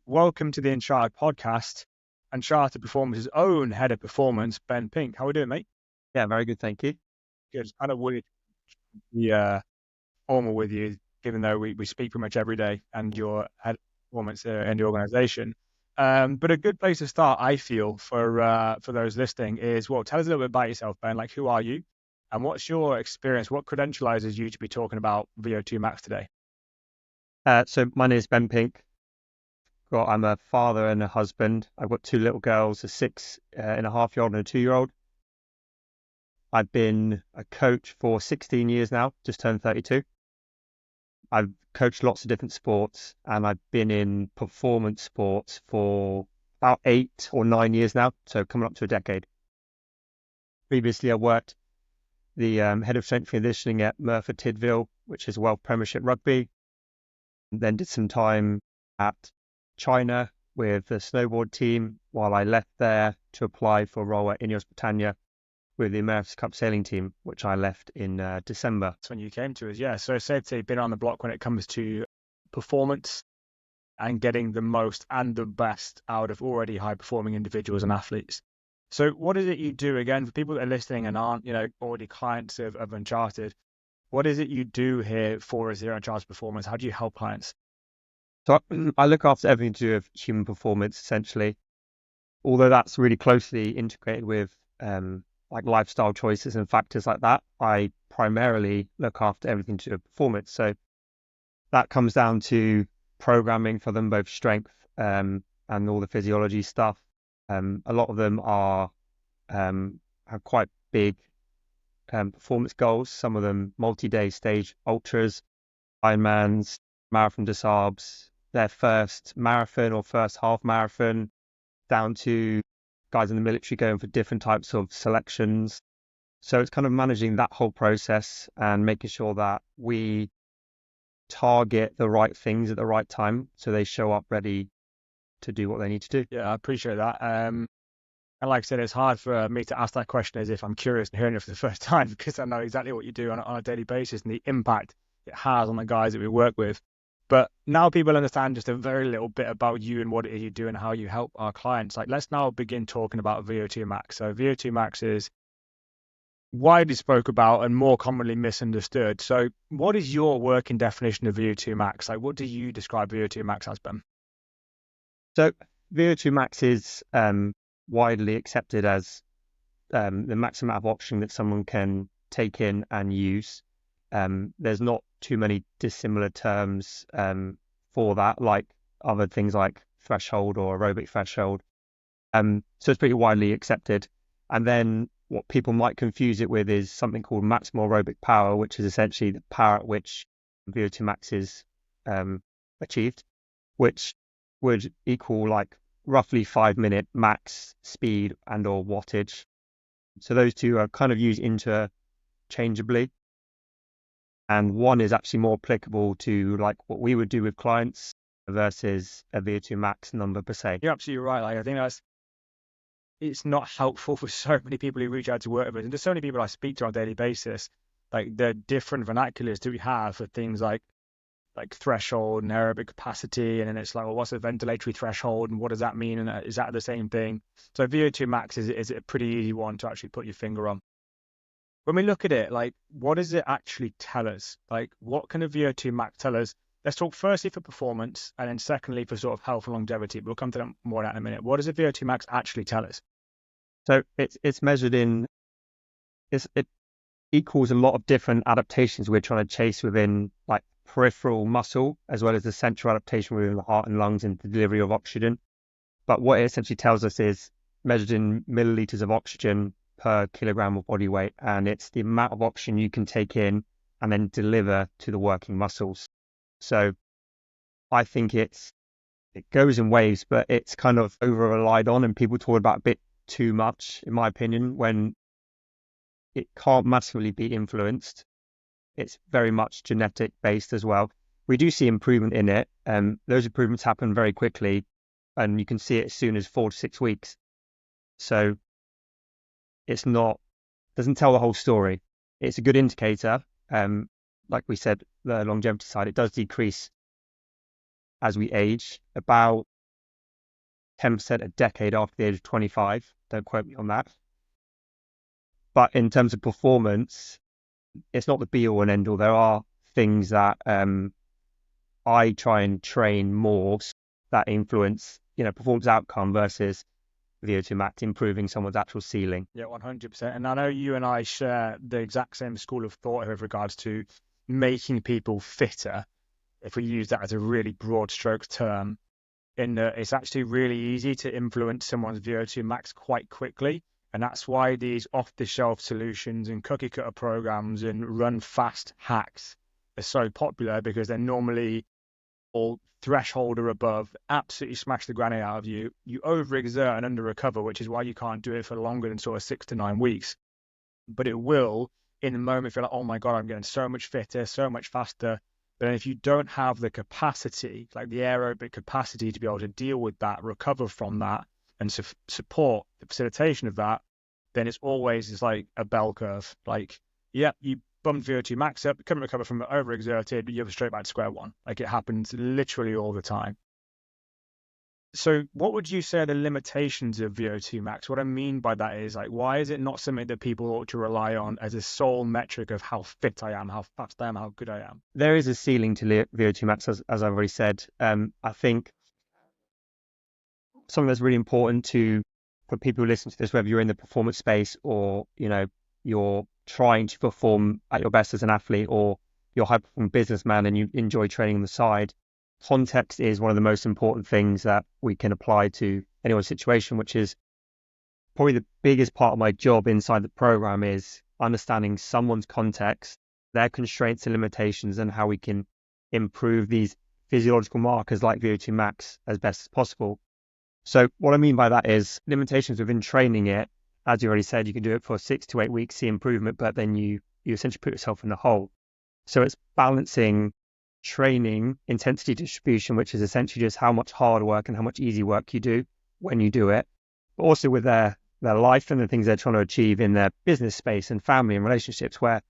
welcome to the Uncharted Podcast. Uncharted Performance's own head of performance, Ben Pink. How are we doing, mate? Yeah, very good, thank you. Good. I don't worry to be formal with you, given though we speak pretty much every day and your head of performance in the organization. But a good place to start, I feel, for those listening is, well, tell us a little bit about yourself, Ben. Like, who are you? And what's your experience? What credentializes you to be talking about Vo2 Max today? So my name is Ben Pink. I'm a father and a husband. I've got two little girls, a 6.5-year-old and a 2-year-old. I've been a coach for 16 years now, just turned 32. I've coached lots of different sports, and I've been in performance sports for about 8 or 9 years now, so coming up to a decade. Previously, I worked the head of strength and conditioning at Merthyr Tydfil, which is World Premiership Rugby. Then did some time at China with the snowboard team while I left there to apply for a role at Ineos Britannia with the America's Cup sailing team, which I left in December. That's when you came to us, yeah. So safe to say, been on the block when it comes to performance and getting the most and the best out of already high-performing individuals and athletes. So what is it you do, again, for people that are listening and aren't, already clients of Uncharted? What is it you do here for us here at Uncharted Performance? How do you help clients? So I look after everything to do with human performance, essentially. Although that's really closely integrated with like lifestyle choices and factors like that, I primarily look after everything to do with performance. So that comes down to programming for them, both strength and all the physiology stuff. A lot of them are have quite big performance goals. Some of them multi-day stage ultras, Ironmans, marathon des Sables, their first marathon or first half marathon, down to guys in the military going for different types of selections. So it's kind of managing that whole process and making sure that we target the right things at the right time so they show up ready to do what they need to do. Yeah, I appreciate that. And like I said, it's hard for me to ask that question as if I'm curious and hearing it for the first time, because I know exactly what you do on a daily basis and the impact it has on the guys that we work with. But now people understand just a very little bit about you and what it is you do and how you help our clients. Like, let's now begin talking about Vo2 Max. So Vo2 Max is widely spoke about and more commonly misunderstood. So what is your working definition of Vo2 Max? Like, what do you describe Vo2 Max as, Ben? So Vo2 Max is widely accepted as the maximum amount of oxygen that someone can take in and use. There's not too many dissimilar terms for that, like other things like threshold or aerobic threshold. So it's pretty widely accepted. And then what people might confuse it with is something called maximal aerobic power, which is essentially the power at which Vo2 Max is achieved, which would equal like roughly 5-minute max speed and or wattage. So those two are kind of used interchangeably. And one is actually more applicable to like what we would do with clients versus a Vo2 Max number per se. You're absolutely right. Like, I think it's not helpful for so many people who reach out to work with us. And there's so many people I speak to on a daily basis. Like, the different vernaculars that we have for things like threshold and aerobic capacity. And then it's like, well, what's a ventilatory threshold and what does that mean? And is that the same thing? So Vo2 Max is a pretty easy one to actually put your finger on. When we look at it, like, what does it actually tell us? Like, what can a Vo2 Max tell us? Let's talk firstly for performance, and then secondly for sort of health and longevity. We'll come to that more in a minute. What does a Vo2 Max actually tell us? So it's measured in, it equals a lot of different adaptations we're trying to chase within like peripheral muscle, as well as the central adaptation within the heart and lungs and the delivery of oxygen. But what it essentially tells us is measured in milliliters of oxygen per kilogram of body weight, and it's the amount of oxygen you can take in and then deliver to the working muscles. So I think it goes in waves, but it's kind of over relied on, and people talk about a bit too much, in my opinion, when it can't massively be influenced. It's very much genetic based as well. We do see improvement in it, and those improvements happen very quickly, and you can see it as soon as 4 to 6 weeks. So doesn't tell the whole story. It's a good indicator. Like we said, the longevity side, it does decrease as we age. About 10% a decade after the age of 25. Don't quote me on that. But in terms of performance, it's not the be all and end all. There are things that I try and train more that influence, performance outcome versus Vo2 Max improving someone's actual ceiling. Yeah, 100%. And I know you and I share the exact same school of thought here with regards to making people fitter, if we use that as a really broad strokes term, in that it's actually really easy to influence someone's Vo2 Max quite quickly. And that's why these off-the-shelf solutions and cookie-cutter programs and run-fast hacks are so popular, because they're normally all threshold or above, absolutely smash the granny out of you. You overexert and under-recover, which is why you can't do it for longer than sort of 6 to 9 weeks. But it will, in the moment, feel like, oh my God, I'm getting so much fitter, so much faster. But then if you don't have the capacity, like the aerobic capacity to be able to deal with that, recover from that, and support the facilitation of that, then it's always just like a bell curve. Like, yeah, you bumped Vo2 Max up, couldn't recover from it, overexerted, you're straight back to square one. Like, it happens literally all the time. So what would you say are the limitations of Vo2 Max? What I mean by that is, like, why is it not something that people ought to rely on as a sole metric of how fit I am, how fast I am, how good I am? There is a ceiling to Vo2 Max, as I've already said. I think something that's really important for people who listen to this, whether you're in the performance space or, you're trying to perform at your best as an athlete, or you're a high-performing businessman and you enjoy training on the side, context is one of the most important things that we can apply to anyone's situation, which is probably the biggest part of my job inside the program, is understanding someone's context, their constraints and limitations, and how we can improve these physiological markers like Vo2 Max as best as possible. So what I mean by that is limitations within training it. As you already said, you can do it for 6 to 8 weeks, see improvement, but then you essentially put yourself in the hole. So it's balancing training intensity distribution, which is essentially just how much hard work and how much easy work you do when you do it, but also with their life and the things they're trying to achieve in their business space and family and relationships, where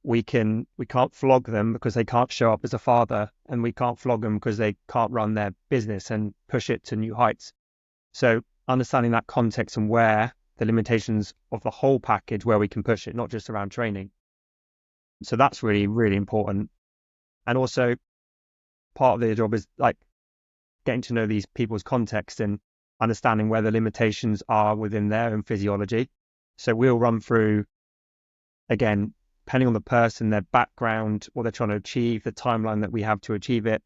we can't flog them because they can't show up as a father, and we can't flog them because they can't run their business and push it to new heights. So understanding that context and where the limitations of the whole package, where we can push it, not just around training. So that's really, really important. And also part of the job is like getting to know these people's context and understanding where the limitations are within their own physiology. So we'll run through, again, depending on the person, their background, what they're trying to achieve, the timeline that we have to achieve it,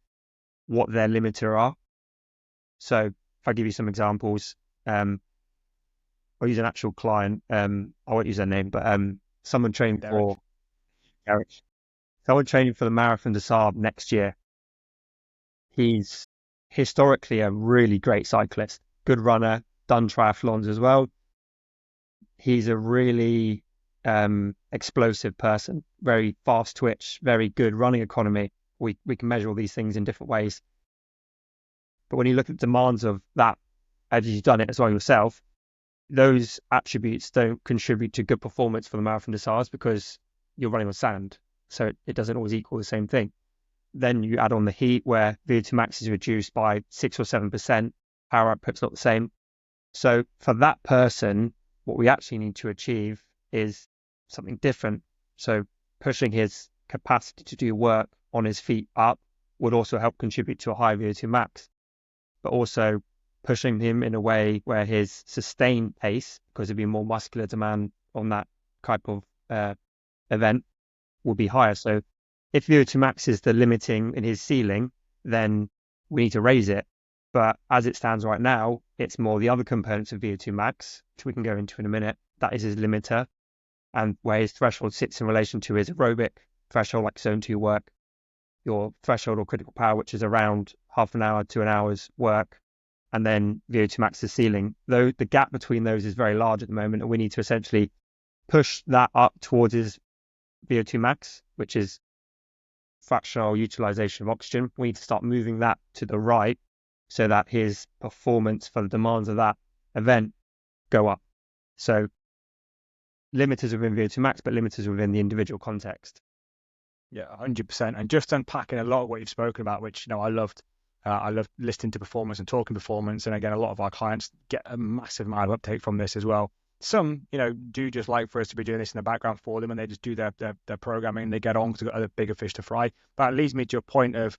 what their limiter are. So if I give you some examples, I'll use an actual client. I won't use their name, but someone training for Derek. Someone training for the Marathon des Sables next year. He's historically a really great cyclist, good runner, done triathlons as well. He's a really explosive person, very fast twitch, very good running economy. We can measure all these things in different ways. But when you look at the demands of that, as you've done it as well yourself, those attributes don't contribute to good performance for the Marathon des Sables, because you're running on sand. So it doesn't always equal the same thing. Then you add on the heat, where Vo2 Max is reduced by 6 or 7%, power output's not the same. So for that person, what we actually need to achieve is something different. So pushing his capacity to do work on his feet up would also help contribute to a high Vo2 Max, but also pushing him in a way where his sustained pace, because there'd be more muscular demand on that type of event, will be higher. So if Vo2 Max is the limiting in his ceiling, then we need to raise it. But as it stands right now, it's more the other components of Vo2 Max, which we can go into in a minute, that is his limiter, and where his threshold sits in relation to his aerobic threshold, like zone 2 work, your threshold or critical power, which is around half an hour to an hour's work, and then Vo2 Max's ceiling. Though the gap between those is very large at the moment, and we need to essentially push that up towards his Vo2 Max, which is fractional utilization of oxygen. We need to start moving that to the right so that his performance for the demands of that event go up. So limiters within Vo2 Max, but limiters within the individual context. Yeah, 100%. And just unpacking a lot of what you've spoken about, which, I loved I love listening to performance and talking performance. And again, a lot of our clients get a massive amount of uptake from this as well. Some, do just like for us to be doing this in the background for them, and they just do their programming and they get on because they've got other bigger fish to fry. But it leads me to a point of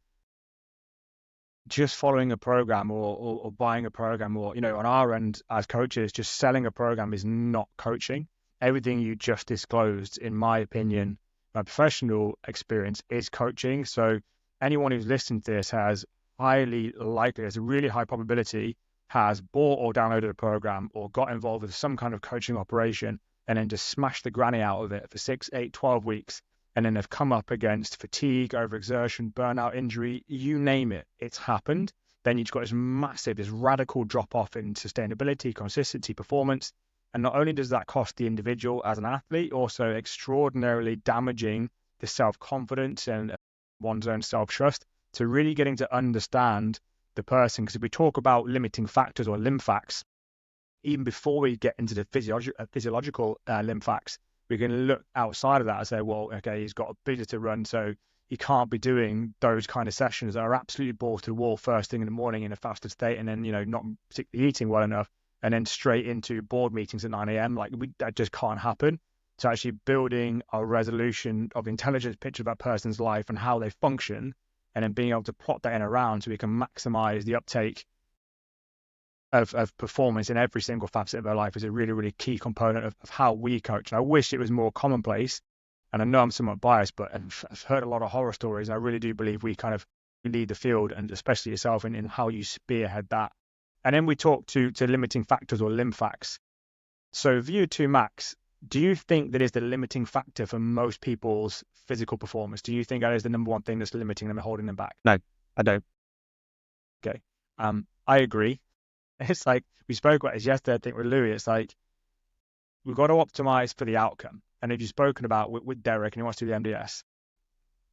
just following a program or buying a program, or on our end as coaches, just selling a program is not coaching. Everything you just disclosed, in my opinion, my professional experience, is coaching. So anyone who's listening to this has highly likely, there's a really high probability, has bought or downloaded a program or got involved with some kind of coaching operation and then just smashed the granny out of it for 6, 8, 12 weeks. And then they've come up against fatigue, overexertion, burnout, injury, you name it, it's happened. Then you've got this radical drop off in sustainability, consistency, performance. And not only does that cost the individual as an athlete, also extraordinarily damaging the self-confidence and one's own self-trust, to really getting to understand the person. Because if we talk about limiting factors or limb facts, even before we get into the physiological limb facts, we can look outside of that and say, well, okay, he's got a bidder to run, so he can't be doing those kind of sessions that are absolutely balls to the wall first thing in the morning in a fasted state, and then, not particularly eating well enough, and then straight into board meetings at 9 a.m. That just can't happen. So actually building a resolution of intelligence picture of that person's life and how they function, and then being able to plot that in around so we can maximize the uptake of performance in every single facet of their life is a really, really key component of how we coach. And I wish it was more commonplace. And I know I'm somewhat biased, but I've heard a lot of horror stories. And I really do believe we kind of lead the field, and especially yourself in how you spearhead that. And then we talk to limiting factors or limb facts. So Vo2 Max, do you think that is the limiting factor for most people's physical performance? Do you think that is the number one thing that's limiting them and holding them back? No, I don't. Okay. I agree. It's like we spoke about this yesterday, I think, with Louis. It's like we've got to optimize for the outcome. And if you've spoken about with Derek and he wants to do the MDS,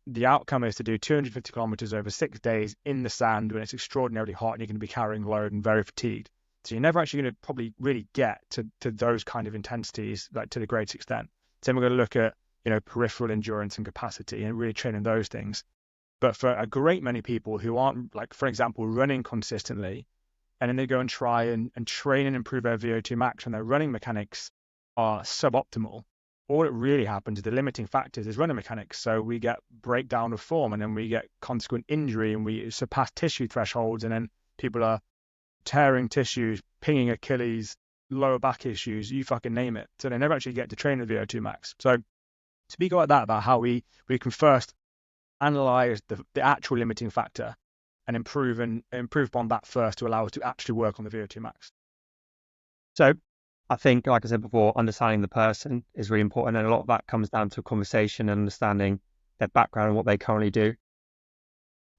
the outcome is to do 250 kilometers over 6 days in the sand when it's extraordinarily hot and you're going to be carrying load and very fatigued. So you're never actually going to probably really get to those kind of intensities, like to the greatest extent. So we're going to look at, peripheral endurance and capacity and really training those things. But for a great many people who aren't, like, for example, running consistently, and then they go and try and train and improve their Vo2 Max and their running mechanics are suboptimal, all that really happens is the limiting factors is running mechanics. So we get breakdown of form, and then we get consequent injury, and we surpass tissue thresholds, and then people are tearing tissues, pinging Achilles, lower back issues, you fucking name it. So they never actually get to train with Vo2 Max. So speak about that, about how we can first analyze the actual limiting factor and improve upon that first to allow us to actually work on the Vo2 Max. So I think, like I said before, understanding the person is really important. And a lot of that comes down to a conversation and understanding their background and what they currently do.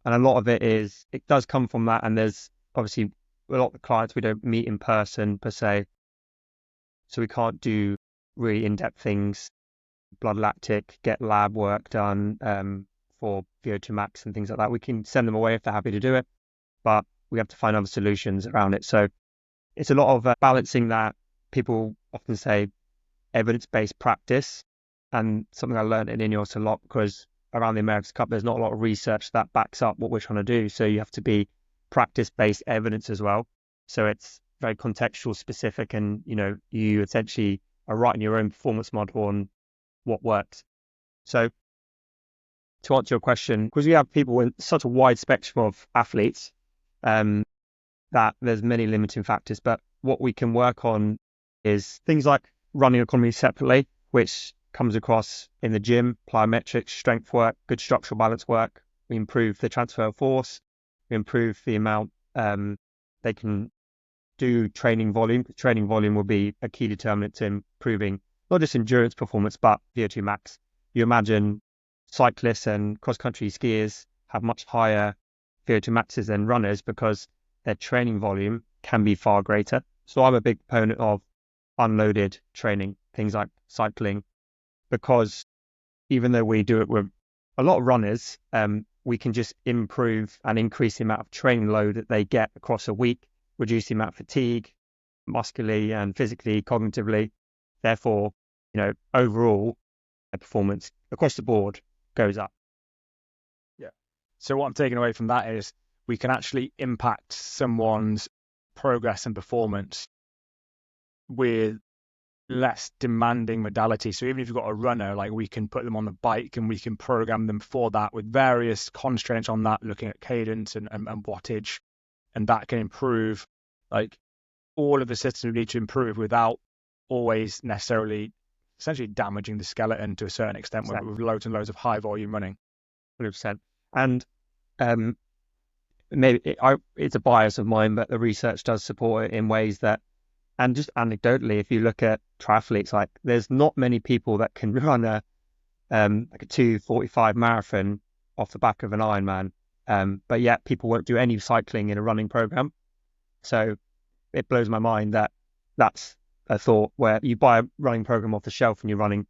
And a lot of it does come from that. And there's obviously a lot of the clients we don't meet in person per se. So we can't do really in-depth things, blood lactic, get lab work done for Vo2 Max and things like that. We can send them away if they're happy to do it, but we have to find other solutions around it. So it's a lot of balancing that. People often say evidence-based practice, and something I learned in INEOS a lot, because around the America's Cup, there's not a lot of research that backs up what we're trying to do. So you have to be practice-based evidence as well. So it's very contextual specific, and you essentially are writing your own performance model on what works. So to answer your question, because we have people with such a wide spectrum of athletes, that there's many limiting factors, but what we can work on is things like running economy separately, which comes across in the gym, plyometrics, strength work, good structural balance work. We improve the transfer of force. We improve the amount they can do training volume. Training volume will be a key determinant to improving not just endurance performance, but Vo2 Max. You imagine cyclists and cross-country skiers have much higher Vo2 Maxes than runners because their training volume can be far greater. So I'm a big proponent of unloaded training, things like cycling, because even though we do it with a lot of runners, we can just improve and increase the amount of training load that they get across a week, reduce the amount of fatigue, muscularly and physically, cognitively. Therefore, overall, their performance across the board goes up. Yeah. So what I'm taking away from that is we can actually impact someone's progress and performance with less demanding modality. So even if you've got a runner, like we can put them on the bike and we can program them for that with various constraints on that, looking at cadence and wattage, and that can improve like all of the systems we need to improve without always necessarily essentially damaging the skeleton to a certain extent with loads and loads of high volume running. 100%. And maybe it's a bias of mine, but the research does support it in ways that, and just anecdotally, if you look at triathletes, like there's not many people that can run like a 2:45 marathon off the back of an Ironman, but yet people won't do any cycling in a running program. So it blows my mind that that's a thought where you buy a running program off the shelf and you're running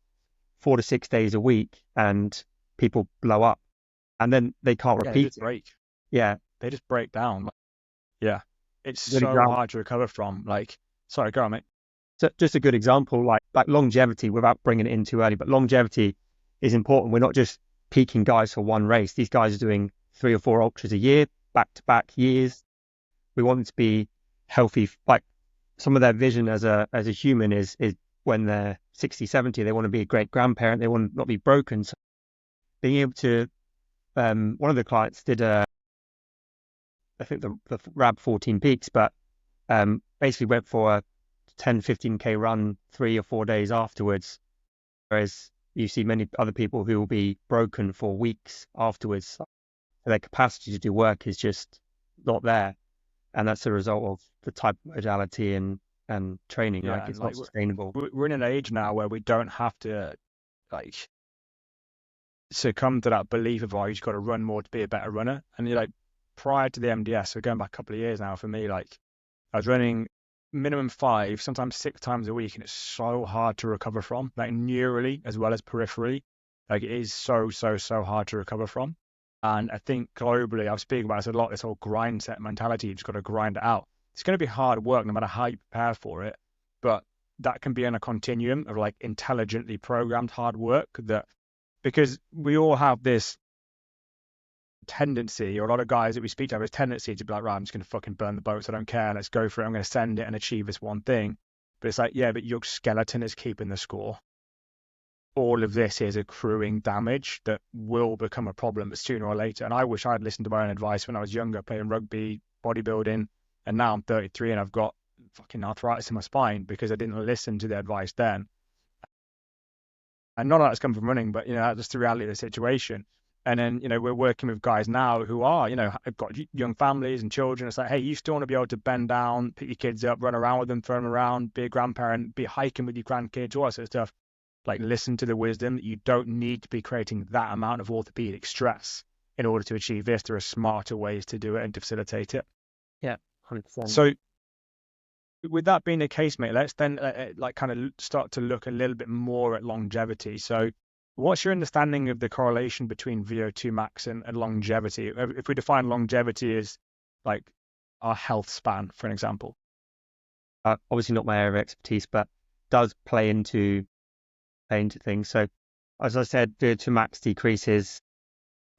4 to 6 days a week and people blow up and then they can't repeat it. Break. Yeah. They just break down. Yeah. It's Good so example. hard to recover from. Like, sorry, go on, mate. So just a good example, like longevity, without bringing it in too early, but longevity is important. We're not just peaking guys for one race. These guys are doing 3 or 4 ultras a year, back-to-back years. We want them to be healthy. Like some of their vision as a human is when they're 60, 70, they want to be a great grandparent. They want to not be broken. So being able to, one of the clients did I think the RAB 14 peaks, but basically went for a 10, 15K run 3 or 4 days afterwards. Whereas you see many other people who will be broken for weeks afterwards. Their capacity to do work is just not there. And that's a result of the type of modality and training. Yeah, like it's not sustainable. We're in an age now where we don't have to like succumb to that belief of, oh, you just got to run more to be a better runner. And you're like, prior to the MDS, so going back a couple of years now for me, like I was running minimum 5, sometimes 6 times a week, and it's so hard to recover from, like neurally as well as peripherally. Like it is so hard to recover from. And I think globally, I was speaking about this a lot, this whole grind set mentality. You just got to grind it out. It's going to be hard work no matter how you prepare for it, but that can be on a continuum of like intelligently programmed hard work, that because we all have this tendency, or a lot of guys that we speak to have this tendency to be like, right, I'm just going to fucking burn the boats. I don't care. Let's go for it. I'm going to send it and achieve this one thing. But it's like, yeah, but your skeleton is keeping the score. All of this is accruing damage that will become a problem sooner or later. And I wish I'd listened to my own advice when I was younger, playing rugby, bodybuilding, and now I'm 33 and I've got fucking arthritis in my spine because I didn't listen to the advice then. And none of that's come from running, but that's just the reality of the situation. And then, we're working with guys now who are, have got young families and children. It's like, hey, you still want to be able to bend down, pick your kids up, run around with them, throw them around, be a grandparent, be hiking with your grandkids, all that sort of stuff. Like, listen to the wisdom that you don't need to be creating that amount of orthopedic stress in order to achieve this. There are smarter ways to do it and to facilitate it. Yeah, 100%. So with that being the case, mate, let's then kind of start to look a little bit more at longevity. So what's your understanding of the correlation between Vo2 Max and longevity? If we define longevity as like our health span, for an example. Obviously not my area of expertise, but does play into things. So as I said, Vo2 Max decreases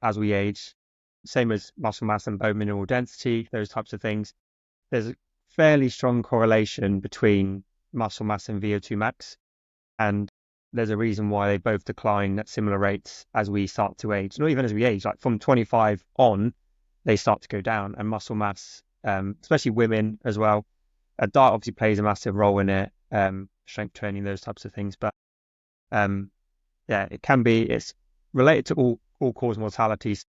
as we age, same as muscle mass and bone mineral density, those types of things. There's a fairly strong correlation between muscle mass and Vo2 Max, and there's a reason why they both decline at similar rates as we start to age. Not even as we age, like from 25 on, they start to go down. And muscle mass, especially women as well, diet obviously plays a massive role in it, strength training, those types of things. But it's related to all cause mortalities.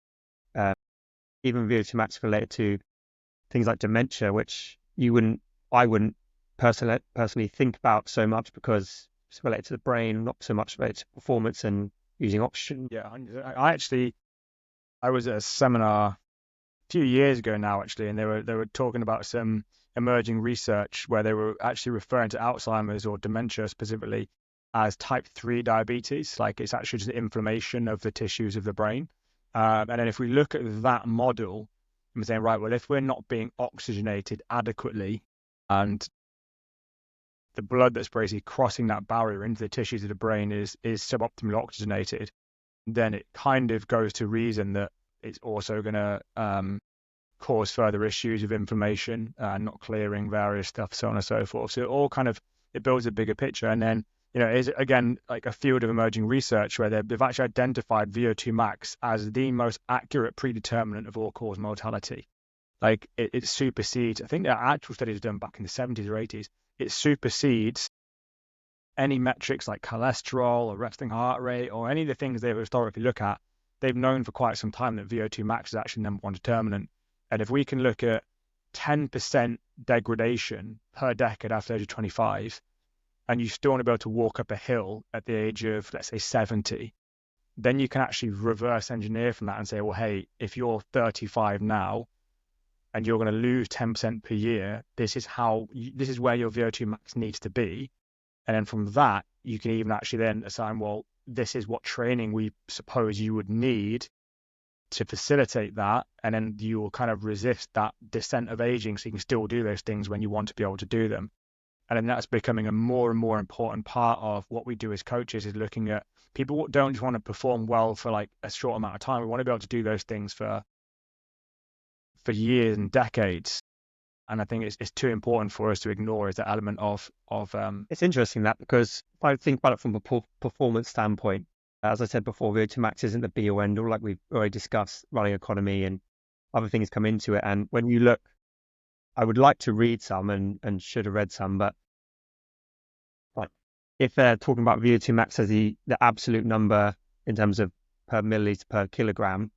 Even Vo2 Max related to things like dementia, which I wouldn't personally think about so much because it's related to the brain, not so much related to performance and using oxygen. Yeah, I was at a seminar a few years ago now, actually, and they were talking about some emerging research where they were actually referring to Alzheimer's or dementia specifically as type 3 diabetes. Like it's actually just inflammation of the tissues of the brain. And then if we look at that model, I'm saying, right, well, if we're not being oxygenated adequately and the blood that's basically crossing that barrier into the tissues of the brain is suboptimally oxygenated, then it kind of goes to reason that it's also going to cause further issues with inflammation, not clearing various stuff, so on and so forth. So it all kind of, it builds a bigger picture. And then, is again like a field of emerging research where they've actually identified VO2 max as the most accurate predeterminant of all-cause mortality. Like it supersedes, I think the actual studies done back in the 70s or 80s, it supersedes any metrics like cholesterol or resting heart rate or any of the things they historically look at. They've known for quite some time that VO2 max is actually number one determinant. And if we can look at 10% degradation per decade after the age of 25, and you still want to be able to walk up a hill at the age of, let's say, 70, then you can actually reverse engineer from that and say, well, hey, if you're 35 now and you're going to lose 10% per year, this is where your VO2 max needs to be. And then from that, you can even actually then assign, well, this is what training we suppose you would need to facilitate that. And then you will kind of resist that descent of aging so you can still do those things when you want to be able to do them. And then that's becoming a more and more important part of what we do as coaches, is looking at people don't just want to perform well for like a short amount of time. We want to be able to do those things for years and decades. And I think it's too important for us to ignore is the element of It's interesting that, because if I think about it from a performance standpoint, as I said before, VO2 max isn't the be or end all, like we've already discussed. Running economy and other things come into it. And when you look, I would like to read some and should have read some, but like if they're talking about VO2 max as the absolute number in terms of per milliliter per kilogram,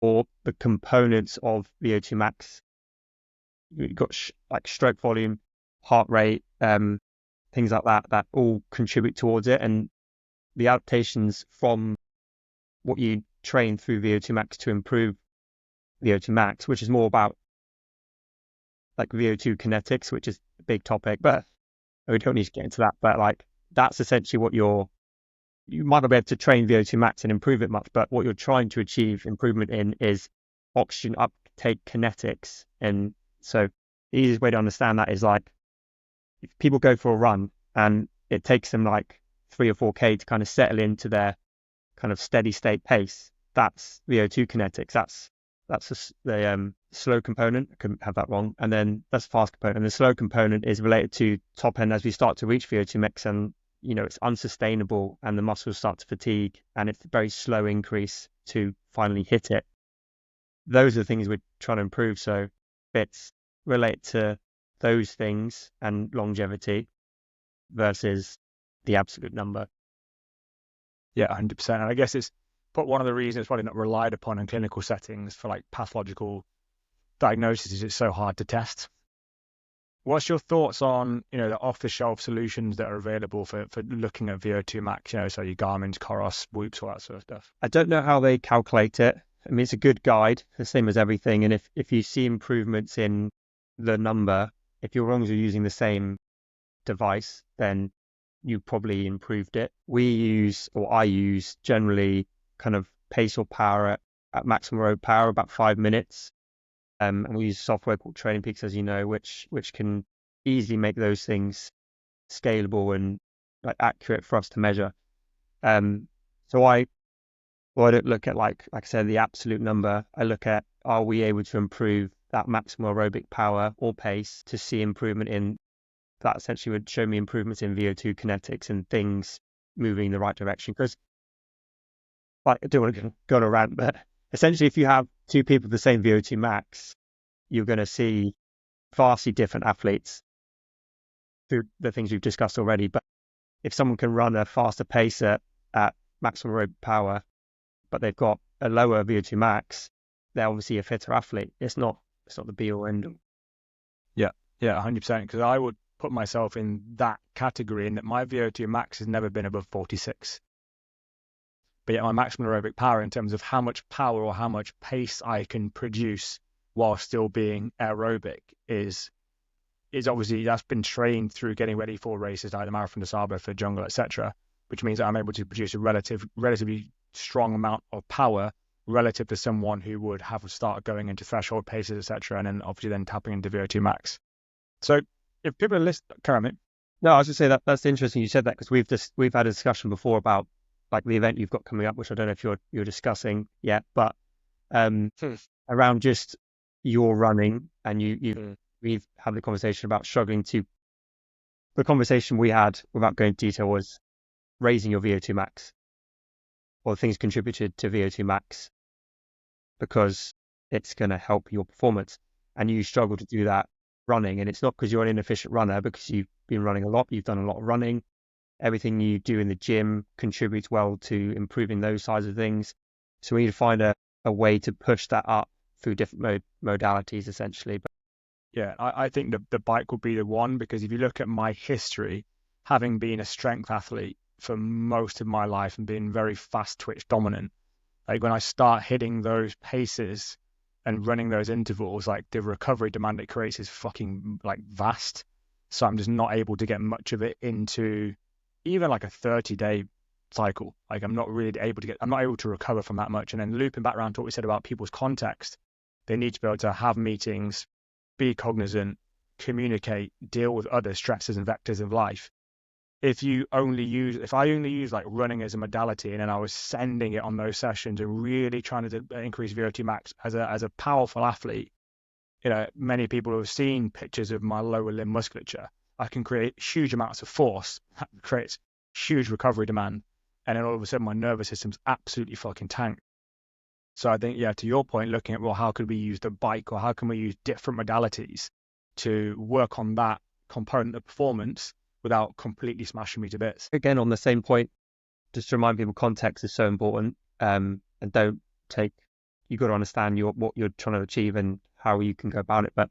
or the components of VO2 max, you've got like stroke volume, heart rate, things like that all contribute towards it. And the adaptations from what you train through VO2 max to improve VO2 max, which is more about like VO2 kinetics, which is a big topic, but we don't need to get into that. But like that's essentially what you might not be able to train VO2 max and improve it much, but what you're trying to achieve improvement in is oxygen uptake kinetics. And so the easiest way to understand that is like if people go for a run and it takes them like 3 or 4K to kind of settle into their kind of steady state pace, that's VO2 kinetics. That's the slow component. I couldn't have that wrong. And then that's the fast component. And the slow component is related to top end as we start to reach VO2 max, and it's unsustainable and the muscles start to fatigue and it's a very slow increase to finally hit it. Those are the things we're trying to improve. So it's related to those things and longevity versus the absolute number. Yeah, 100%. And I guess but one of the reasons it's probably not relied upon in clinical settings for like pathological diagnosis is it's so hard to test. What's your thoughts on, the off-the-shelf solutions that are available for looking at VO2 max, so your Garmin's, Coros, Whoops, all that sort of stuff? I don't know how they calculate it. I mean, it's a good guide, the same as everything. And if you see improvements in the number, if you're using the same device, then you probably improved it. I use generally kind of pace or power at maximum road power, about 5 minutes. And we use software called Training Peaks, as you know, which can easily make those things scalable and like accurate for us to measure. So I don't look at like I said, the absolute number. I look at, are we able to improve that maximal aerobic power or pace to see improvement in that? Essentially would show me improvements in VO2 kinetics and things moving in the right direction. Because like, I don't want to go on a rant, but essentially if you have two people with the same VO2 max, you're going to see vastly different athletes through the things we've discussed already. But if someone can run a faster pace at maximum aerobic power, but they've got a lower VO2 max, they're obviously a fitter athlete. It's not the be all end all. Yeah, 100%. Because I would put myself in that category in that my VO2 max has never been above 46. But yet my maximum aerobic power in terms of how much power or how much pace I can produce while still being aerobic is obviously, that's been trained through getting ready for races like the Marathon des Sables, for jungle, etc., which means that I'm able to produce a relatively strong amount of power relative to someone who would have to start going into threshold paces, etc., and then obviously then tapping into VO2 max. So if people are listening, Karen, no, I was just saying that's interesting you said that, because we've had a discussion before about like the event you've got coming up, which I don't know if you're discussing yet, but around just you're running and we've had the conversation about struggling to. The conversation we had, without going into detail, was raising your VO2 max, or things contributed to VO2 max, because it's going to help your performance. And you struggle to do that running. And it's not because you're an inefficient runner, because you've been running a lot, you've done a lot of running. Everything you do in the gym contributes well to improving those sides of things. So we need to find a way to push that up through different modalities, essentially. But Yeah, I think the bike will be the one, because if you look at my history, having been a strength athlete for most of my life and being very fast twitch dominant, like when I start hitting those paces and running those intervals, like the recovery demand it creates is fucking like vast. So I'm just not able to get much of it into even like a 30-day cycle. Like I'm not able to recover from that much. And then looping back around to what we said about people's context, they need to be able to have meetings, be cognizant, communicate, deal with other stresses and vectors of life. If I only use like running as a modality, and then I was sending it on those sessions and really trying to increase VO2 max as a powerful athlete, many people have seen pictures of my lower limb musculature. I can create huge amounts of force, that creates huge recovery demand, and then all of a sudden my nervous system's absolutely fucking tanked. So I think, to your point, looking at, well, how could we use the bike, or how can we use different modalities to work on that component of performance without completely smashing me to bits? again, on the same point, just to remind people, context is so important. And you got to understand what you're trying to achieve and how you can go about it. But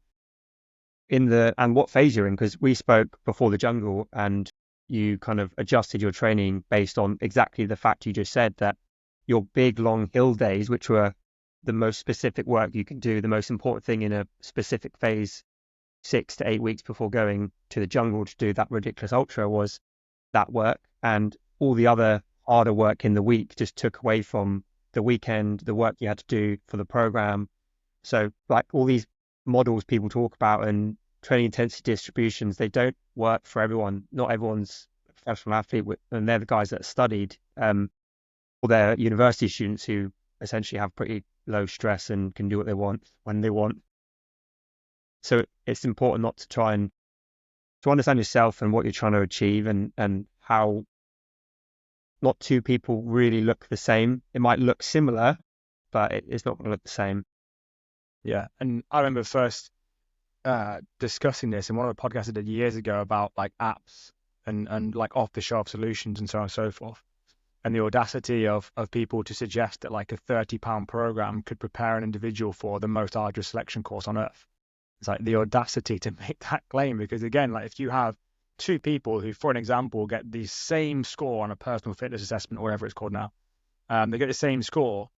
and what phase you're in, because we spoke before the jungle and you kind of adjusted your training based on exactly the fact you just said, that your big long hill days, which were the most specific work you can do, the most important thing in a specific phase, 6 to 8 weeks before going to the jungle to do that ridiculous ultra, was that work. And all the other harder work in the week just took away from the weekend, the work you had to do for the program. So like all these models people talk about and training intensity distributions, they don't work for everyone. Not everyone's a professional athlete, and they're the guys that studied, or they're university students who essentially have pretty low stress and can do what they want when they want. So it's important not to try and to understand yourself and what you're trying to achieve, and how not two people really look the same. It might look similar, but it's not going to look the same. Yeah, and I remember first discussing this in one of the podcasts I did years ago about like apps and like off-the-shelf solutions and so on and so forth. And the audacity of people to suggest that like a £30 program could prepare an individual for the most arduous selection course on earth. It's like the audacity to make that claim, because again, like if you have two people who, for an example, get the same score on a personal fitness assessment or whatever it's called now, they get the same score.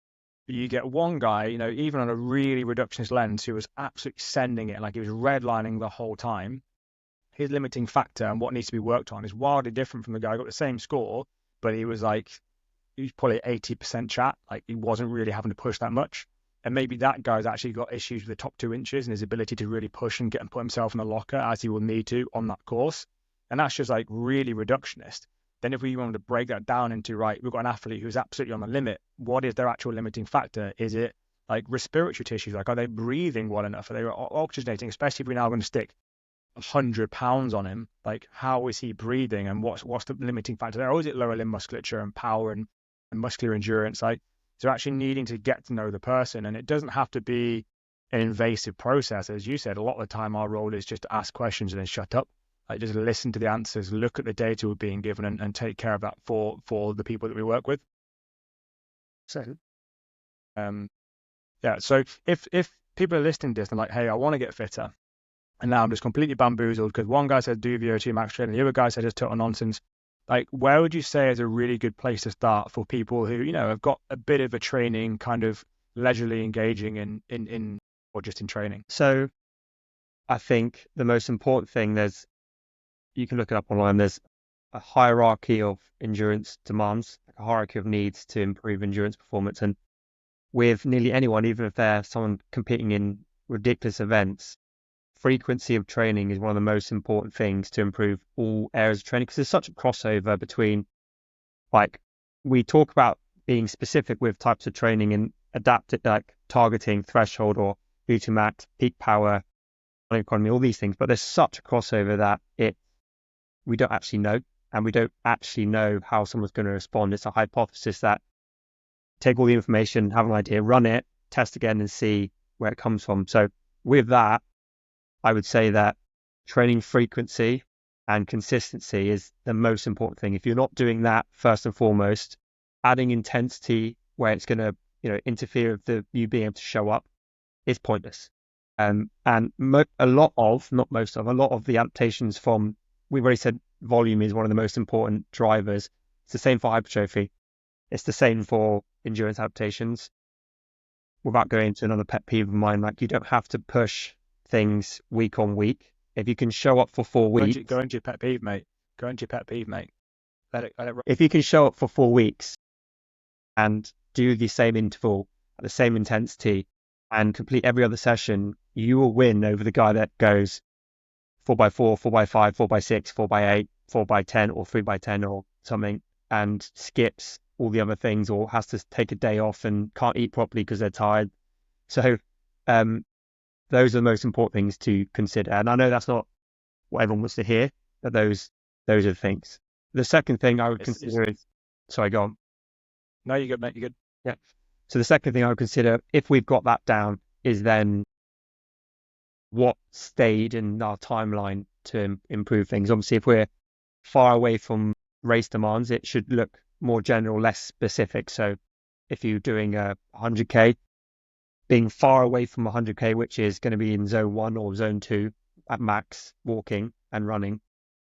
You get one guy, even on a really reductionist lens, who was absolutely sending it, like he was redlining the whole time. His limiting factor and what needs to be worked on is wildly different from the guy who got the same score, but he was probably 80% chat, like he wasn't really having to push that much. And maybe that guy's actually got issues with the top 2 inches and his ability to really push and put himself in the locker as he will need to on that course. And that's just like really reductionist. Then if we wanted to break that down into, right, we've got an athlete who's absolutely on the limit. What is their actual limiting factor? Is it like respiratory tissues? Like, are they breathing well enough? Are they oxygenating? Especially if we're now going to stick 100 pounds on him, like how is he breathing and what's the limiting factor there? Or is it lower limb musculature and power and muscular endurance? Like, so actually needing to get to know the person, and it doesn't have to be an invasive process. As you said, a lot of the time our role is just to ask questions and then shut up. Like just listen to the answers, look at the data we're being given, and take care of that for the people that we work with. So, so if people are listening to this and like, hey, I want to get fitter, and now I'm just completely bamboozled because one guy said do VO2 max training, the other guy said just total nonsense. Like, where would you say is a really good place to start for people who, have got a bit of a training, kind of leisurely engaging in or just in training? So I think the most important thing, you can look it up online, there's a hierarchy of endurance demands, like a hierarchy of needs to improve endurance performance. And with nearly anyone, even if they're someone competing in ridiculous events, frequency of training is one of the most important things to improve all areas of training, because there's such a crossover between, like, we talk about being specific with types of training and adapted, like targeting threshold or Vo2 Max, peak power, running economy, all these things. But there's such a crossover that we don't actually know, and we don't actually know how someone's going to respond. It's a hypothesis that take all the information, have an idea, run it, test again, and see where it comes from. So with that, I would say that training frequency and consistency is the most important thing. If you're not doing that first and foremost, adding intensity where it's going to, interfere with you being able to show up is pointless. And a lot of the adaptations from, we've already said volume is one of the most important drivers. It's the same for hypertrophy. It's the same for endurance adaptations. Without going into another pet peeve of mine, like, you don't have to push things week on week. If you can show up for 4 weeks, Go into your pet peeve, mate. Let it if you can show up for 4 weeks and do the same interval at the same intensity and complete every other session, you will win over the guy that goes 4x4, 4x5, 4x6, 4x8, 4x10, or 3x10 or something, and skips all the other things, or has to take a day off and can't eat properly because they're tired. So those are the most important things to consider. And I know that's not what everyone wants to hear, but those are the things. The second thing I would consider is, sorry, go on. No, you're good, mate. You're good. Yeah. So the second thing I would consider, if we've got that down, is then what stayed in our timeline to improve things. Obviously, if we're far away from race demands, it should look more general, less specific. So if you're doing a 100K, being far away from 100K, which is going to be in zone 1 or zone 2 at max, walking and running,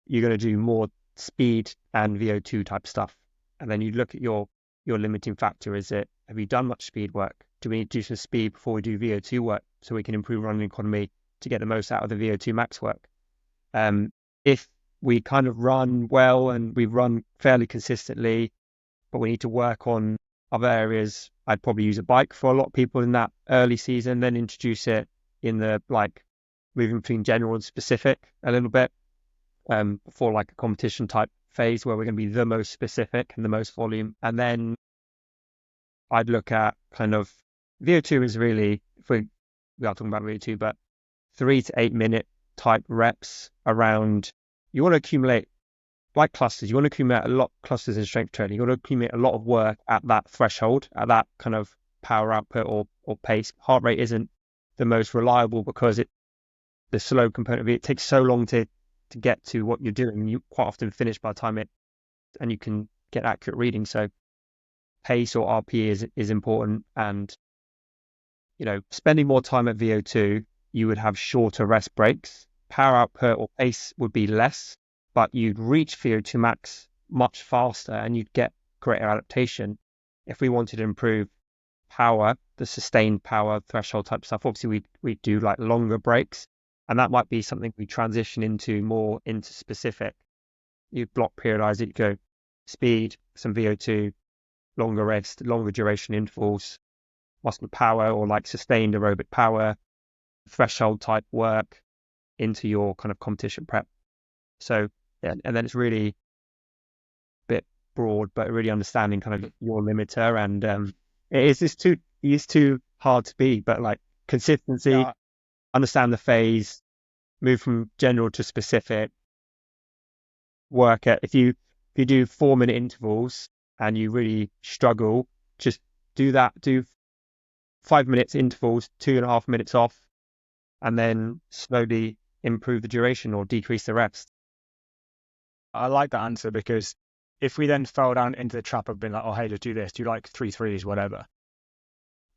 you're going to do more speed and VO2 type stuff. And then you look at your limiting factor. Have you done much speed work? Do we need to do some speed before we do VO2 work so we can improve running economy to get the most out of the VO2 max work? If we kind of run well and we run fairly consistently, but we need to work on other areas, I'd probably use a bike for a lot of people in that early season, then introduce it in the moving between general and specific a little bit before a competition type phase where we're going to be the most specific and the most volume. And then I'd look at kind of VO2 is really, if we are talking about VO2, but 3 to 8 minute type reps around, you want to accumulate like clusters, you want to accumulate a lot of clusters in strength training. You want to accumulate a lot of work at that threshold, at that kind of power output or pace. Heart rate isn't the most reliable because the slow component of it takes so long to get to what you're doing. You quite often finish by the time and you can get accurate reading. So pace or RPE is important. And, spending more time at VO2, you would have shorter rest breaks. Power output or pace would be less, but you'd reach VO2 max much faster and you'd get greater adaptation. If we wanted to improve power, the sustained power threshold type stuff, obviously we do longer breaks, and that might be something we transition into specific. You block periodize it, you go speed, some VO2, longer rest, longer duration intervals, muscle power or sustained aerobic power, threshold type work into your kind of competition prep. So yeah, and then it's really a bit broad, but really understanding kind of your limiter. And it is too hard to be, but consistency, understand the phase, move from general to specific, work at, if you do 4-minute intervals and you really struggle, just do 5 minutes intervals, 2.5 minutes off, and then slowly improve the duration or decrease the reps. I like that answer, because if we then fell down into the trap of being like, oh, hey, just do this, do 3 threes, whatever,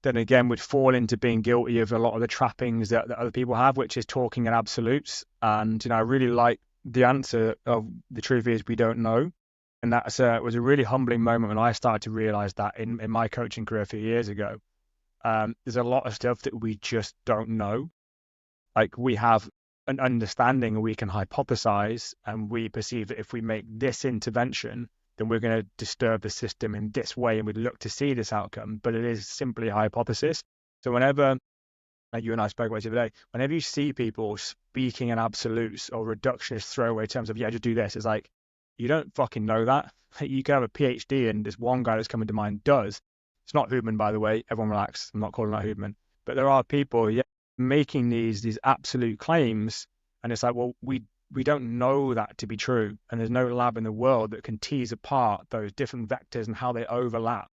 then again we'd fall into being guilty of a lot of the trappings that other people have, which is talking in absolutes. And I really like the answer of the truth is we don't know. And that was a really humbling moment when I started to realize that in my coaching career a few years ago. There's a lot of stuff that we just don't know. We have an understanding and we can hypothesize, and we perceive that if we make this intervention, then we're going to disturb the system in this way and we'd look to see this outcome. But it is simply a hypothesis. So whenever, like you and I spoke about the other day, whenever you see people speaking in absolutes or reductionist throwaway terms of, yeah, just do this, it's you don't fucking know that. You can have a PhD, and this one guy that's coming to mind does. It's not Hoopman, by the way. Everyone relax. I'm not calling out Hoopman. But there are people, yeah, making these absolute claims, and it's like, well, we don't know that to be true, and there's no lab in the world that can tease apart those different vectors and how they overlap.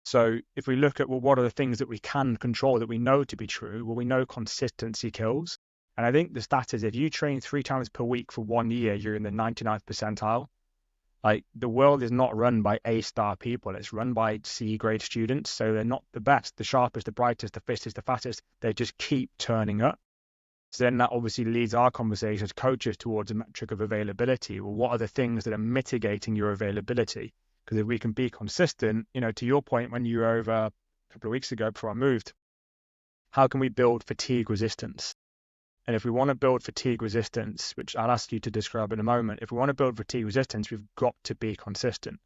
So if we look at, well, what are the things that we can control that we know to be true? Well, we know consistency kills. And I think the stat is if you train 3 times per week for 1 year, you're in the 99th percentile. Like, the world is not run by A-star people. It's run by C-grade students. So they're not the best, the sharpest, the brightest, the fittest, the fattest. They just keep turning up. So then that obviously leads our conversation as coaches towards a metric of availability. Well, what are the things that are mitigating your availability? Because if we can be consistent, to your point, when you were over a couple of weeks ago before I moved, how can we build fatigue resistance? And if we want to build fatigue resistance, which I'll ask you to describe in a moment, if we want to build fatigue resistance, we've got to be consistent.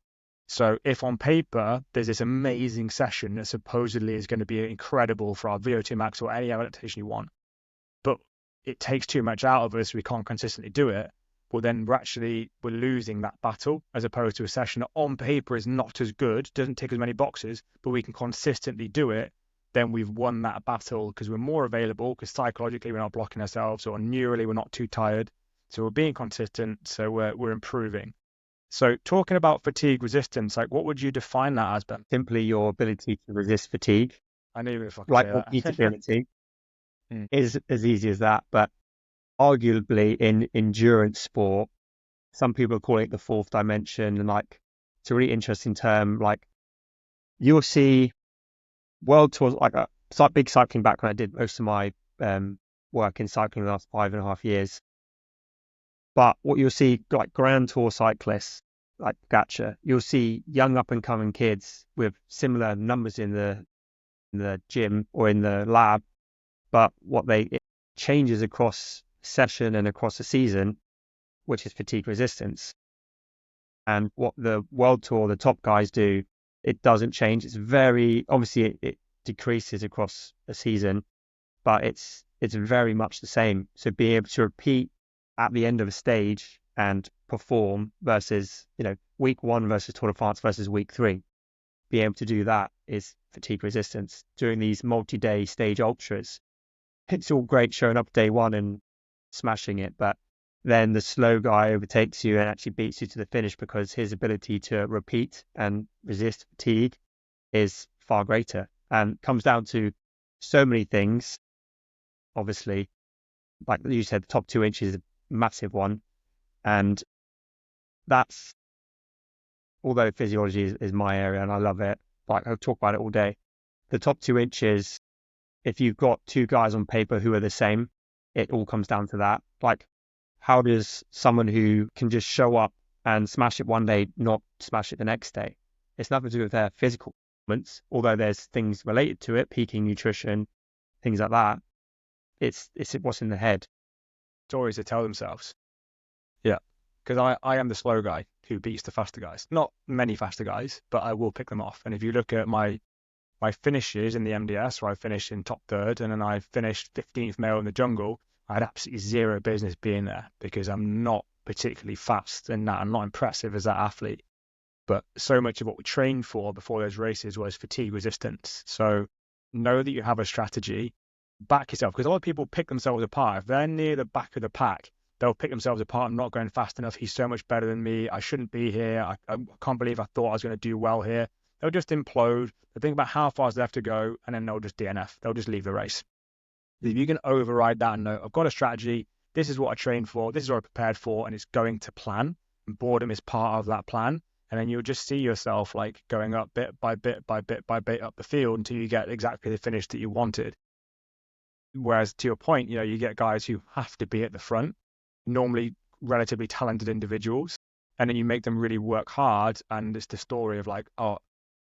So if on paper, there's this amazing session that supposedly is going to be incredible for our Vo2 Max or any adaptation you want, but it takes too much out of us, we can't consistently do it, well, then we're losing that battle, as opposed to a session that on paper is not as good, doesn't tick as many boxes, but we can consistently do it. Then we've won that battle because we're more available, because psychologically we're not blocking ourselves, or neurally we're not too tired. So we're being consistent, so we're improving. So talking about fatigue resistance, like, what would you define that as, Ben? Simply your ability to resist fatigue. I knew if I could Like say that. repeatability is as easy as that. But arguably in endurance sport, some people call it the fourth dimension, and like it's a really interesting term. Like, you'll see world tours, like a big cycling background. I did most of my work in cycling the last 5.5 years. But what you'll see, like Grand Tour cyclists, like Gacha, you'll see young up and coming kids with similar numbers in the gym or in the lab, but it changes across session and across the season, which is fatigue resistance. And what the World Tour, the top guys do, it doesn't change. It's very, obviously it decreases across a season, but it's very much the same. So being able to repeat at the end of a stage and perform versus, week 1 versus Tour de France versus week 3, being able to do that is fatigue resistance. During these multi-day stage ultras, it's all great showing up day 1 and smashing it, but then the slow guy overtakes you and actually beats you to the finish because his ability to repeat and resist fatigue is far greater, and comes down to so many things. Obviously, like you said, the top 2 inches is a massive one, and that's, although physiology is my area and I love it, like I'll talk about it all day, the top 2 inches, if you've got 2 guys on paper who are the same, it all comes down to that. Like, how does someone who can just show up and smash it one day not smash it the next day? It's nothing to do with their physical performance, although there's things related to it, peaking nutrition, things like that. It's what's in the head. Stories to tell themselves. Yeah, because I am the slow guy who beats the faster guys. Not many faster guys, but I will pick them off. And if you look at my finishes in the MDS, where I finished in top 3rd, and then I finished 15th male in the jungle, I had absolutely zero business being there because I'm not particularly fast and I'm not impressive as that athlete. But so much of what we trained for before those races was fatigue resistance. So know that you have a strategy, back yourself, because a lot of people pick themselves apart. If they're near the back of the pack, they'll pick themselves apart. I'm not going fast enough. He's so much better than me. I shouldn't be here. I can't believe I thought I was going to do well here. They'll just implode. They'll think about how far is left to go, and then they'll just DNF. They'll just leave the race. If you can override that and know, I've got a strategy, this is what I trained for, this is what I prepared for, and it's going to plan, and boredom is part of that plan, and then you'll just see yourself like going up bit by bit by bit by bit up the field until you get exactly the finish that you wanted. Whereas to your point, you get guys who have to be at the front, normally relatively talented individuals, and then you make them really work hard, and it's the story of like, oh,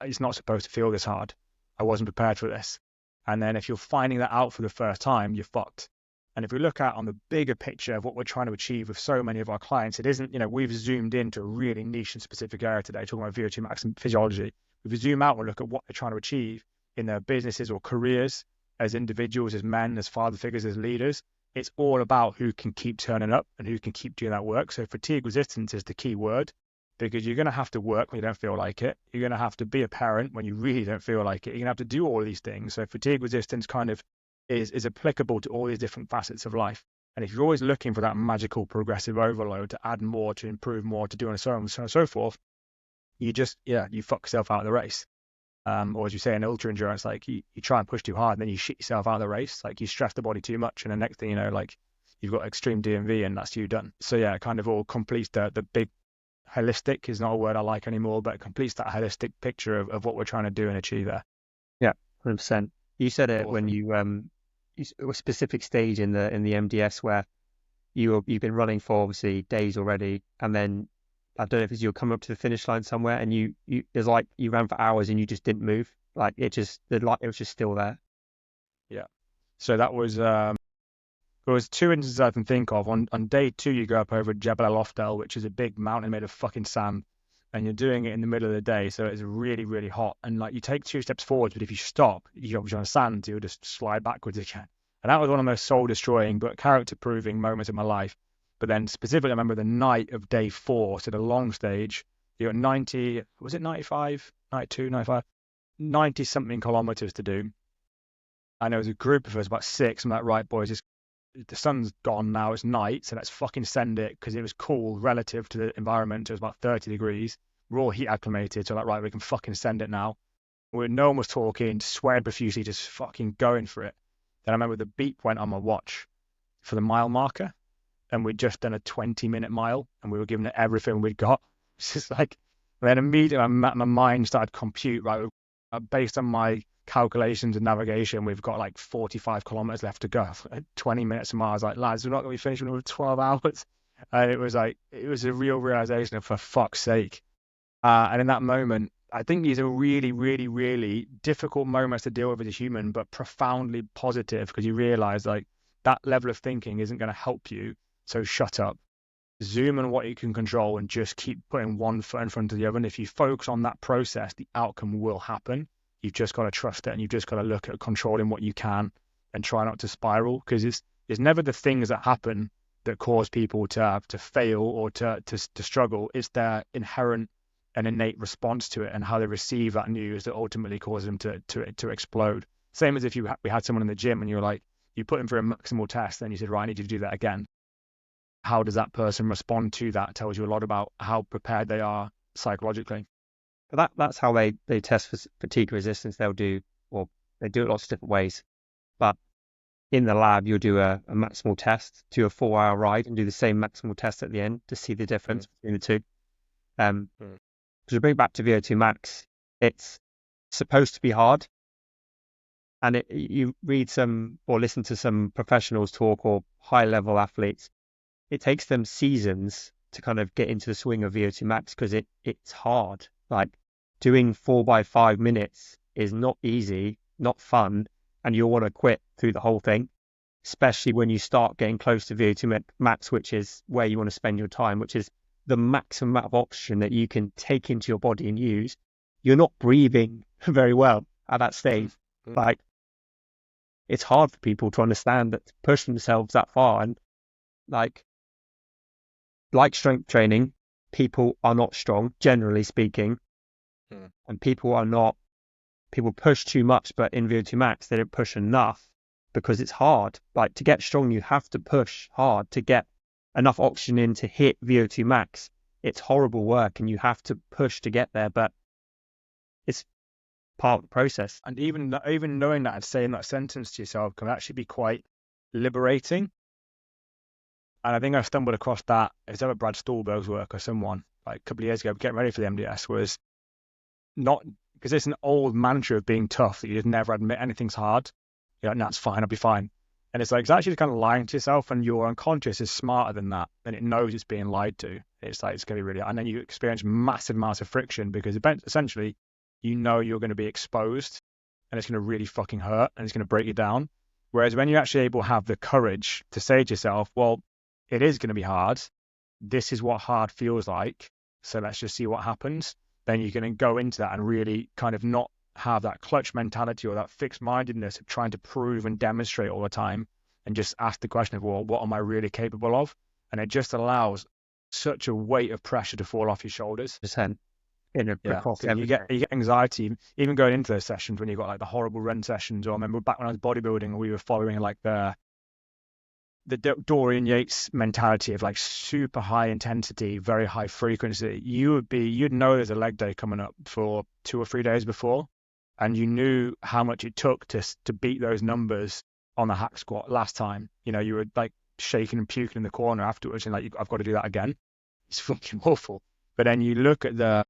it's not supposed to feel this hard. I wasn't prepared for this. And then if you're finding that out for the first time, you're fucked. And if we look at on the bigger picture of what we're trying to achieve with so many of our clients, it isn't, we've zoomed into a really niche and specific area today, talking about Vo2 Max and physiology. If we zoom out and look at what they're trying to achieve in their businesses or careers, as individuals, as men, as father figures, as leaders, it's all about who can keep turning up and who can keep doing that work. So fatigue resistance is the key word, because you're going to have to work when you don't feel like it. You're going to have to be a parent when you really don't feel like it. You're going to have to do all of these things. So fatigue resistance kind of is applicable to all these different facets of life. And if you're always looking for that magical progressive overload to add more, to improve more, to do and so on and so forth, you just, you fuck yourself out of the race. Or as you say in ultra endurance, like you try and push too hard and then you shit yourself out of the race. Like you stress the body too much and the next thing you know, like you've got extreme DMV and that's you done. So yeah, it kind of all completes the big holistic is not a word I like anymore, but it completes that holistic picture of what we're trying to do and achieve there. Yeah, 100%. You said it Awesome. when you a specific stage in the MDS where you've been running for obviously days already, and then I don't know if you'll come up to the finish line somewhere and you it's like you ran for hours and you just didn't move. Like it was just still there. Yeah. So that was there was two instances I can think of. On day 2, you go up over Jebel El Ofdel, which is a big mountain made of fucking sand, and you're doing it in the middle of the day, so it's really, really hot. And like you take 2 steps forward, but if you stop, you're obviously on sand, you'll just slide backwards again. And that was one of the most soul destroying but character proving moments of my life. But then specifically, I remember the night of day 4, so the long stage, you're at 90, was it 95, 92, 95, 90 something kilometers to do. And there was a group of us, about 6. I'm like, right, boys, the sun's gone now, it's night, so let's fucking send it, because it was cool relative to the environment. It was about 30 degrees. We're all heat acclimated, so like, right, we can fucking send it now. No one was talking, swearing profusely, just fucking going for it. Then I remember the beep went on my watch for the mile marker, and we'd just done a 20-minute mile, and we were giving it everything we'd got. It's just like, and then immediately my mind started to compute, right, based on my calculations and navigation, we've got like 45 kilometers left to go. 20 minutes a mile. I was like, lads, we're not going to be finishing over 12 hours. And it was a real realization of, for fuck's sake. And in that moment, I think these are really, really, really difficult moments to deal with as a human, but profoundly positive, because you realize like that level of thinking isn't going to help you. So shut up, zoom on what you can control, and just keep putting one foot in front of the other. And if you focus on that process, the outcome will happen. You've just got to trust it, and you've just got to look at controlling what you can and try not to spiral, because it's never the things that happen that cause people to fail or to struggle. It's their inherent and innate response to it and how they receive that news that ultimately causes them to explode. Same as if we had someone in the gym and you were like, you put them through a maximal test, then you said, right, I need you to do that again. How does that person respond to that? It tells you a lot about how prepared they are psychologically. But that's how they test for fatigue resistance. They do it lots of different ways. But in the lab, you'll do a maximal test, do a 4-hour ride, and do the same maximal test at the end to see the difference between the two. To bring back to Vo2 Max, it's supposed to be hard. And you read some or listen to some professionals talk, or high-level athletes, it takes them seasons to kind of get into the swing of Vo2 Max, because it's hard. Like doing 4x5 minutes is not easy, not fun, and you'll want to quit through the whole thing, especially when you start getting close to Vo2 Max, which is where you want to spend your time, which is the maximum amount of oxygen that you can take into your body and use. You're not breathing very well at that stage. Like, it's hard for people to understand that, to push themselves that far. And like strength training, people are not strong, generally speaking. And people push too much, but in Vo2 Max, they don't push enough because it's hard. Like, to get strong, you have to push hard to get enough oxygen in to hit Vo2 Max. It's horrible work, and you have to push to get there, but it's part of the process. And even knowing that and saying that sentence to yourself can actually be quite liberating. And I think I stumbled across that. It's ever Brad Stulberg's work or someone like a couple of years ago, getting ready for the MDS, was not, because it's an old mantra of being tough that you just never admit anything's hard. You're like, no, it's fine, I'll be fine. And it's like, it's actually kind of lying to yourself, and your unconscious is smarter than that, and it knows it's being lied to. It's like, it's going to be really, and then you experience massive amounts of friction, because essentially you know you're going to be exposed, and it's going to really fucking hurt, and it's going to break you down. Whereas when you're actually able to have the courage to say to yourself, well, it is going to be hard. This is what hard feels like. So let's just see what happens. Then you're going to go into that and really kind of not have that clutch mentality or that fixed mindedness of trying to prove and demonstrate all the time, and just ask the question of, well, what am I really capable of? And it just allows such a weight of pressure to fall off your shoulders. 100%. across because everything. you get anxiety even going into those sessions when you've got like the horrible run sessions. Or I remember back when I was bodybuilding, we were following like the Dorian Yates mentality of like super high intensity, very high frequency. You'd know there's a leg day coming up for 2 or 3 days before, and you knew how much it took to beat those numbers on the hack squat last time. You know, you were like shaking and puking in the corner afterwards, and like I've got to do that again. It's fucking awful. But then you look at the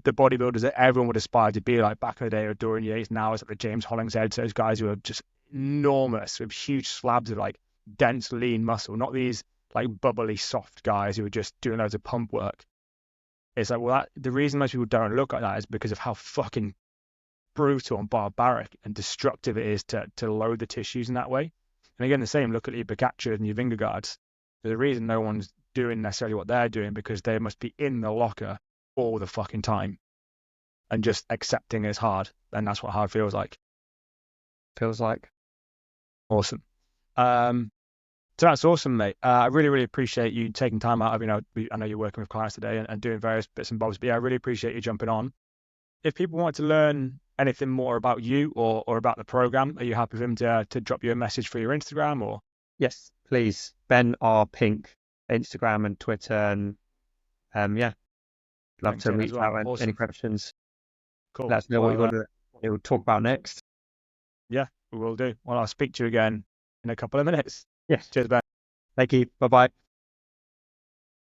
bodybuilders that everyone would aspire to be like back in the day of Dorian Yates. Now it's like the James Hollingsheads, those guys who are just enormous with huge slabs of like dense, lean muscle, not these like bubbly, soft guys who are just doing loads of pump work. It's like, well, the reason most people don't look like that is because of how fucking brutal and barbaric and destructive it is to load the tissues in that way. And again, the same, look at your Bocaccios and your Vingegaards. There's a reason no one's doing necessarily what they're doing, because they must be in the locker all the fucking time and just accepting it's hard. And that's what hard feels like. Awesome. So that's awesome, mate. I really, really appreciate you taking time out of, I know you're working with clients today and doing various bits and bobs, but yeah, I really appreciate you jumping on. If people want to learn anything more about you or about the program, are you happy for them to drop you a message for your Instagram or? Yes, please. Ben R. Pink, Instagram and Twitter, and yeah, love to LinkedIn reach as well. out and Awesome. any questions. Cool. Let us know what you want to talk about next. Yeah, we will do. Well, I'll speak to you again in a couple of minutes. Yes. Cheers, Ben. Thank you. Bye-bye.